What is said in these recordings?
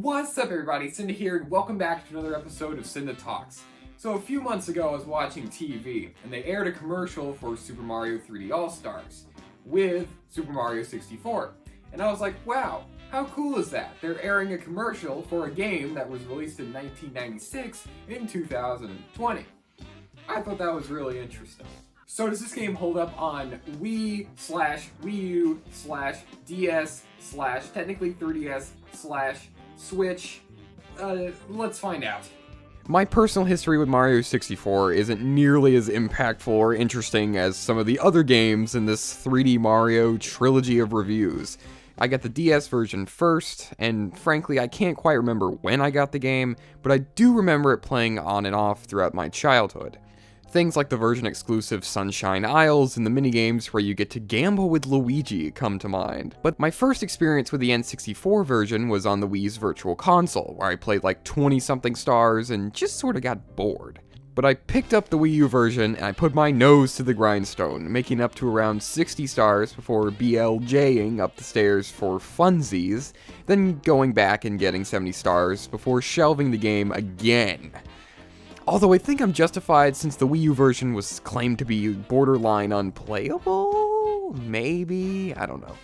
What's up everybody, Cynda here, and welcome back to another episode of Cynda Talks. So a few months ago I was watching TV, and they aired a commercial for Super Mario 3D All-Stars with Super Mario 64. And I was like, wow, how cool is that? They're airing a commercial for a game that was released in 1996 in 2020. I thought that was really interesting. So does this game hold up on Wii/Wii U/DS/technically 3DS/Switch? Let's find out. My personal history with Mario 64 isn't nearly as impactful or interesting as some of the other games in this 3D Mario trilogy of reviews. I got the DS version first, and frankly I can't quite remember when I got the game, but I do remember it playing on and off throughout my childhood. Things like the version-exclusive Sunshine Isles and the minigames where you get to gamble with Luigi come to mind. But my first experience with the N64 version was on the Wii's Virtual Console, where I played like 20-something stars and just sorta got bored. But I picked up the Wii U version and I put my nose to the grindstone, making up to around 60 stars before BLJing up the stairs for funsies, then going back and getting 70 stars before shelving the game again. Although I think I'm justified since the Wii U version was claimed to be borderline unplayable? Maybe? I don't know.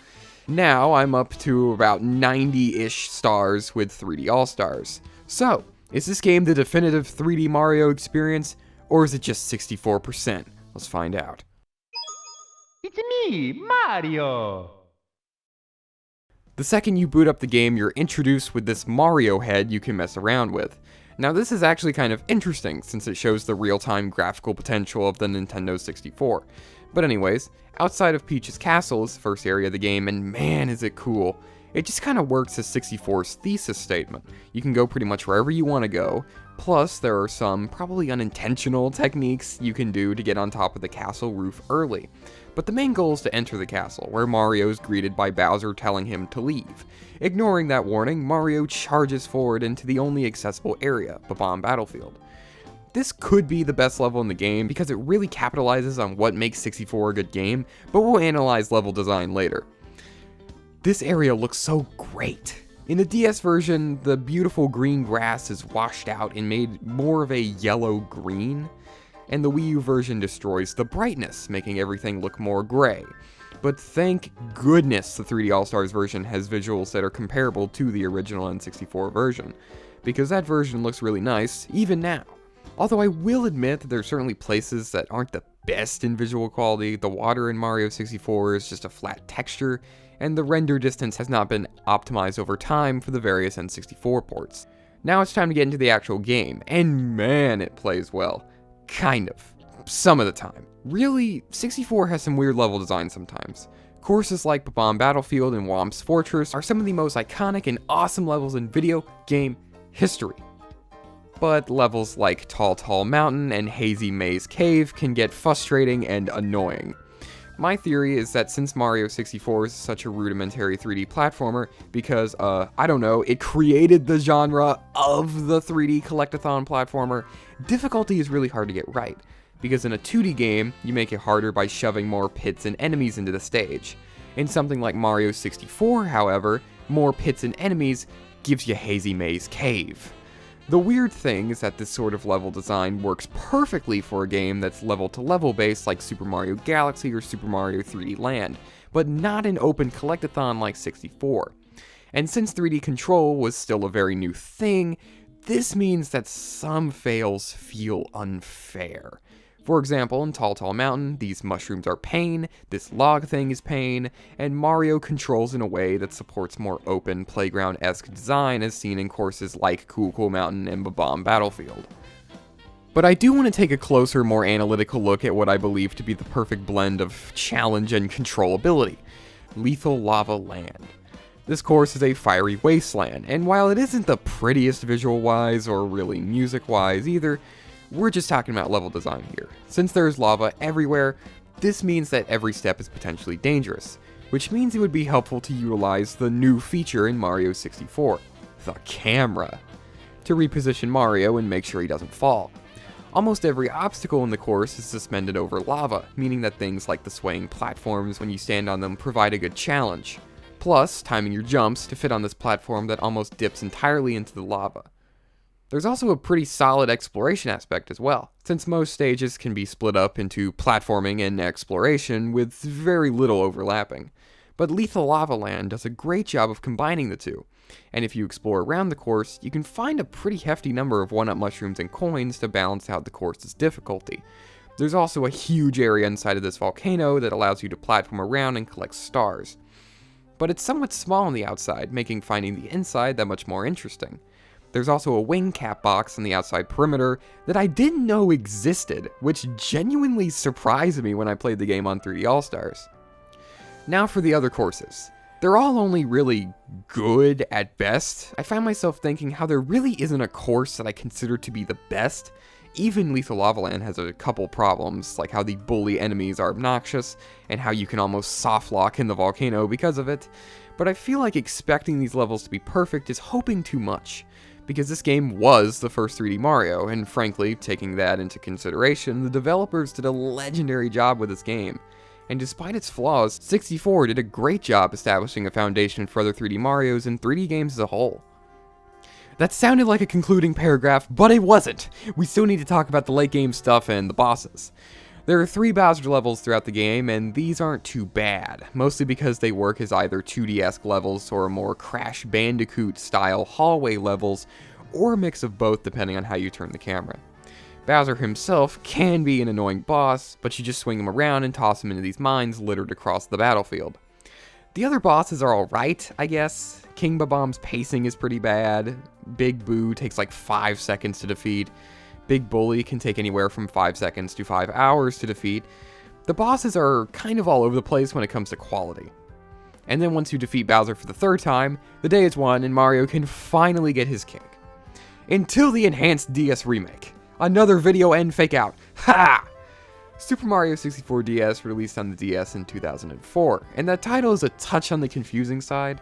Now I'm up to about 90-ish stars with 3D All-Stars. So, is this game the definitive 3D Mario experience, or is it just 64%? Let's find out. It's me, Mario! The second you boot up the game, you're introduced with this Mario head you can mess around with. Now this is actually kind of interesting since it shows the real-time graphical potential of the Nintendo 64. But anyways, outside of Peach's Castle is the first area of the game, and man is it cool. It just kind of works as 64's thesis statement. You can go pretty much wherever you want to go, plus there are some probably unintentional techniques you can do to get on top of the castle roof early. But the main goal is to enter the castle, where Mario is greeted by Bowser telling him to leave. Ignoring that warning, Mario charges forward into the only accessible area, Bob-Omb Battlefield. This could be the best level in the game because it really capitalizes on what makes 64 a good game, but we'll analyze level design later. This area looks so great. In the DS version, the beautiful green grass is washed out and made more of a yellow-green, and the Wii U version destroys the brightness, making everything look more gray. But thank goodness the 3D All-Stars version has visuals that are comparable to the original N64 version, because that version looks really nice, even now. Although I will admit that there are certainly places that aren't the best in visual quality. The water in Mario 64 is just a flat texture, and the render distance has not been optimized over time for the various N64 ports. Now it's time to get into the actual game, and man, it plays well. Kind of. Some of the time. Really, 64 has some weird level design sometimes. Courses like Bob-Omb Battlefield and Womp's Fortress are some of the most iconic and awesome levels in video game history. But levels like Tall Mountain and Hazy Maze Cave can get frustrating and annoying. My theory is that since Mario 64 is such a rudimentary 3D platformer, because, I don't know, it created the genre of the 3D collectathon platformer, difficulty is really hard to get right. Because in a 2D game, you make it harder by shoving more pits and enemies into the stage. In something like Mario 64, however, more pits and enemies gives you Hazy Maze Cave. The weird thing is that this sort of level design works perfectly for a game that's level-to-level based like Super Mario Galaxy or Super Mario 3D Land, but not an open collectathon like 64. And since 3D control was still a very new thing, this means that some fails feel unfair. For example, in Tall Mountain, these mushrooms are pain, this log thing is pain, and Mario controls in a way that supports more open, playground-esque design as seen in courses like Cool Mountain and Bob-Omb Battlefield. But I do want to take a closer, more analytical look at what I believe to be the perfect blend of challenge and controllability: Lethal Lava Land. This course is a fiery wasteland, and while it isn't the prettiest visual-wise or really music-wise either, we're just talking about level design here. Since there's lava everywhere, this means that every step is potentially dangerous, which means it would be helpful to utilize the new feature in Mario 64, the camera, to reposition Mario and make sure he doesn't fall. Almost every obstacle in the course is suspended over lava, meaning that things like the swaying platforms when you stand on them provide a good challenge. plus timing your jumps to fit on this platform that almost dips entirely into the lava. There's also a pretty solid exploration aspect as well, since most stages can be split up into platforming and exploration with very little overlapping. But Lethal Lava Land does a great job of combining the two, and if you explore around the course, you can find a pretty hefty number of 1-up mushrooms and coins to balance out the course's difficulty. There's also a huge area inside of this volcano that allows you to platform around and collect stars. But it's somewhat small on the outside, making finding the inside that much more interesting. There's also a wing cap box on the outside perimeter that I didn't know existed, which genuinely surprised me when I played the game on 3D All-Stars. Now for the other courses. They're all only really good at best. I find myself thinking how there really isn't a course that I consider to be the best. Even Lethal Lava Land has a couple problems, like how the bully enemies are obnoxious, and how you can almost soft lock in the volcano because of it. But I feel like expecting these levels to be perfect is hoping too much, because this game was the first 3D Mario, and frankly, taking that into consideration, the developers did a legendary job with this game. And despite its flaws, 64 did a great job establishing a foundation for other 3D Marios and 3D games as a whole. That sounded like a concluding paragraph, but it wasn't! We still need to talk about the late game stuff and the bosses. There are 3 Bowser levels throughout the game, and these aren't too bad, mostly because they work as either 2D-esque levels or more Crash Bandicoot-style hallway levels, or a mix of both depending on how you turn the camera. Bowser himself can be an annoying boss, but you just swing him around and toss him into these mines littered across the battlefield. The other bosses are alright, I guess. King Bob-Omb's pacing is pretty bad. Big Boo takes like 5 seconds to defeat. Big Bully can take anywhere from 5 seconds to 5 hours to defeat. The bosses are kind of all over the place when it comes to quality. And then once you defeat Bowser for the 3rd time, the day is won and Mario can finally get his kick. Until the enhanced DS remake. Another video end fake out. Ha! Super Mario 64 DS released on the DS in 2004, and that title is a touch on the confusing side.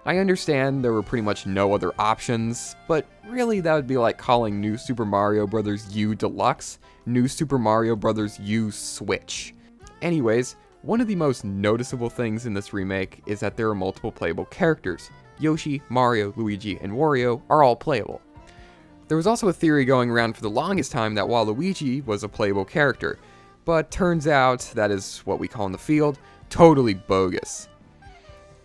I understand there were pretty much no other options, but really that would be like calling New Super Mario Bros. U Deluxe New Super Mario Bros. U Switch. Anyways, one of the most noticeable things in this remake is that there are multiple playable characters. Yoshi, Mario, Luigi, and Wario are all playable. There was also a theory going around for the longest time that Waluigi was a playable character, but turns out that is what we call in the field totally bogus.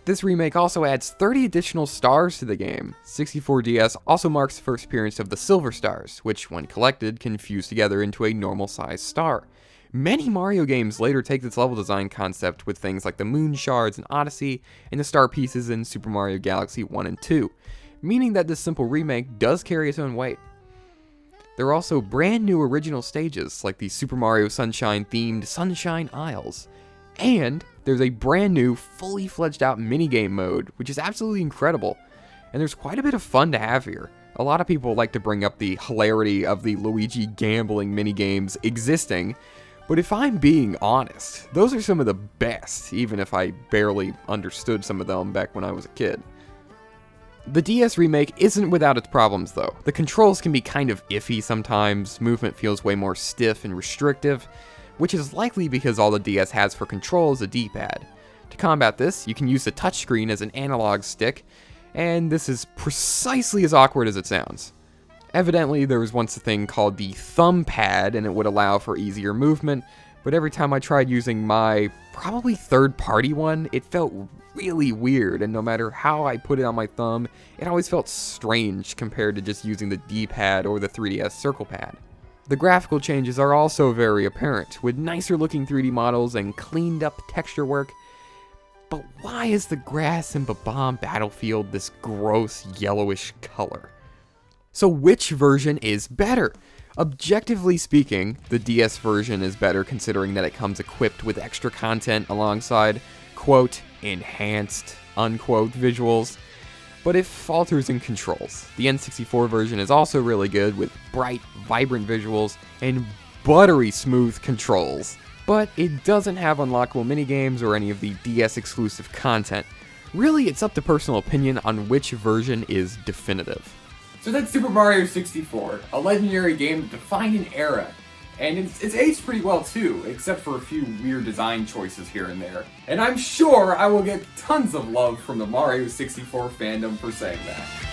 This remake also adds 30 additional stars to the game. 64DS also marks the first appearance of the Silver Stars, which when collected can fuse together into a normal-sized star. Many Mario games later take this level design concept with things like the Moon Shards in Odyssey and the Star Pieces in Super Mario Galaxy 1 and 2, meaning that this simple remake does carry its own weight. There are also brand new original stages, like the Super Mario Sunshine themed Sunshine Isles. And there's a brand new, fully fledged out minigame mode, which is absolutely incredible. And there's quite a bit of fun to have here. A lot of people like to bring up the hilarity of the Luigi gambling minigames existing, but if I'm being honest, those are some of the best, even if I barely understood some of them back when I was a kid. The DS remake isn't without its problems though. The controls can be kind of iffy sometimes, movement feels way more stiff and restrictive, which is likely because all the DS has for control is a D-pad. To combat this, you can use the touchscreen as an analog stick, and this is precisely as awkward as it sounds. Evidently, there was once a thing called the thumb pad, and it would allow for easier movement, but every time I tried using my probably third-party one, it felt really weird, and no matter how I put it on my thumb, it always felt strange compared to just using the D-pad or the 3DS circle pad. The graphical changes are also very apparent, with nicer looking 3D models and cleaned up texture work. But why is the grass in Bob-Omb Battlefield this gross yellowish color? So which version is better? Objectively speaking, the DS version is better considering that it comes equipped with extra content alongside, quote, enhanced, unquote, visuals. But it falters in controls. The N64 version is also really good with bright, vibrant visuals and buttery smooth controls. But it doesn't have unlockable minigames or any of the DS exclusive content. Really, it's up to personal opinion on which version is definitive. So that's Super Mario 64, a legendary game that defined an era. And it's aged pretty well too, except for a few weird design choices here and there. And I'm sure I will get tons of love from the Mario 64 fandom for saying that.